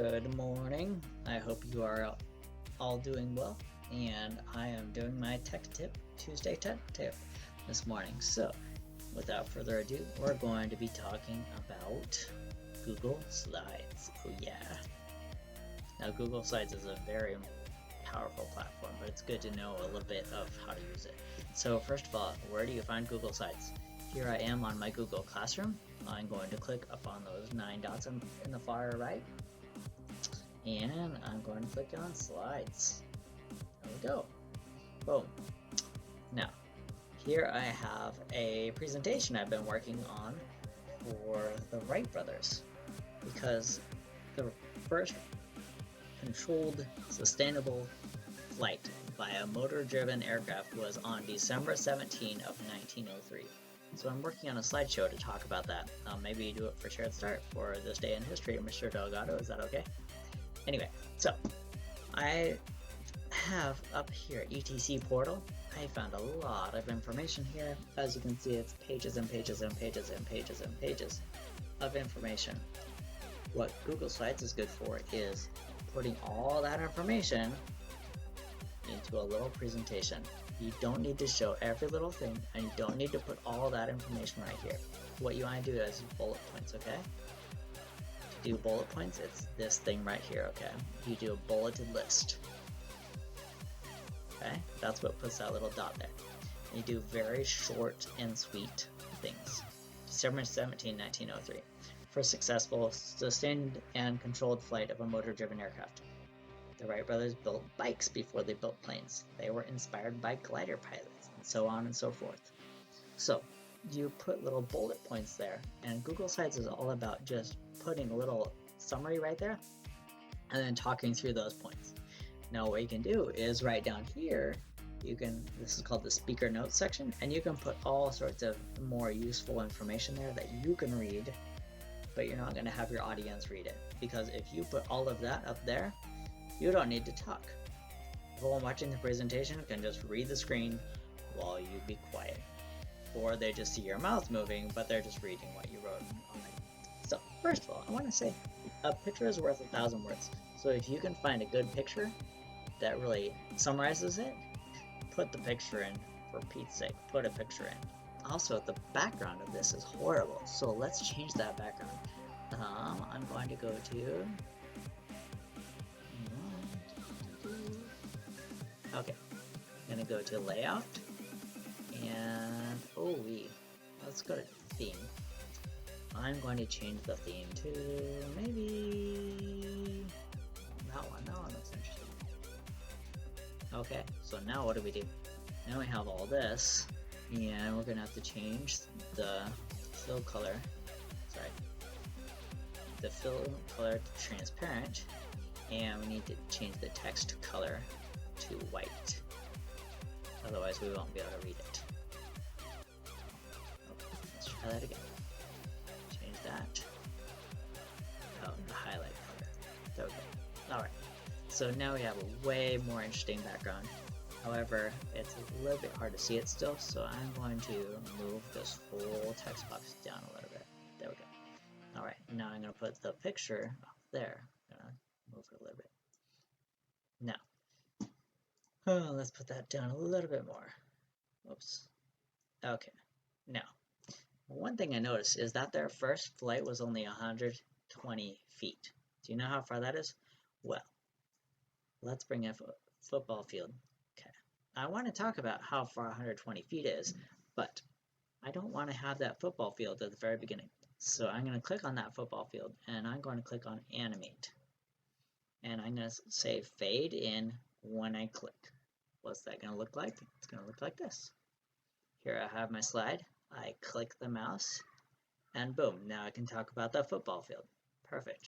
Good morning. I hope you are all doing well, and I am doing my Tech Tip Tuesday Tech Tip this morning. So, without further ado, we're going to be talking about Google Slides. Oh yeah. Now, Google Slides is a very powerful platform, but it's good to know a little bit of how to use it. So, first of all, where do you find Google Slides? Here I am on my Google Classroom. I'm going to click up on those 9 dots in the far right, and I'm going to click on Slides. There we go. Boom. Now, here I have a presentation I've been working on for the Wright brothers, because the first controlled sustainable flight by a motor-driven aircraft was on December 17 of 1903. So I'm working on a slideshow to talk about that. Maybe do it for Shared Start for this day in history, Mr. Delgado. Is that okay? Anyway, so I have up here ETC portal. I found a lot of information here. As you can see, it's pages and pages and pages and pages and pages of information. What Google Slides is good for is putting all that information into a little presentation. You don't need to show every little thing, and you don't need to put all that information right here. What you want to do is bullet points, okay? To do bullet points, it's this thing right here, okay? You do a bulleted list. Okay? That's what puts that little dot there. And you do very short and sweet things. December 17, 1903. For successful, sustained, and controlled flight of a motor-driven aircraft. The Wright brothers built bikes before they built planes. They were inspired by glider pilots, and so on and so forth. So, you put little bullet points there, and Google Slides is all about just putting a little summary right there, and then talking through those points. Now what you can do is right down here, this is called the speaker notes section, and you can put all sorts of more useful information there that you can read, but you're not going to have your audience read it. Because if you put all of that up there, you don't need to talk. Everyone watching the presentation can just read the screen while you be quiet. Or they just see your mouth moving, but they're just reading what you wrote on it. So, first of all, I want to say, a picture is worth 1,000 words. So if you can find a good picture that really summarizes it, put the picture in, for Pete's sake, put a picture in. Also, the background of this is horrible, so let's change that background. I'm going to go to... Okay, I'm gonna go to layout, and let's go to theme. I'm going to change the theme to maybe that one. That one looks interesting. Okay, so now what do? Now we have all this, and we're gonna have to change the fill color. The fill color to transparent, and we need to change the text color to white, otherwise we won't be able to read it. Okay, let's try that again. Change that. Oh, the highlight color. There we go. Alright, so now we have a way more interesting background. However, it's a little bit hard to see it still, so I'm going to move this whole text box down a little bit. There we go. Alright, now I'm going to put the picture up there. I'm going to move it a little bit. Now, let's put that down a little bit more. Oops. Okay. Now, one thing I noticed is that their first flight was only 120 feet. Do you know how far that is? Well, let's bring up a football field. Okay. I want to talk about how far 120 feet is, but I don't want to have that football field at the very beginning. So I'm going to click on that football field, and I'm going to click on Animate. And I'm going to say Fade in when I click. What's that going to look like? It's going to look like this. Here I have my slide. I click the mouse, and boom, now I can talk about the football field. Perfect.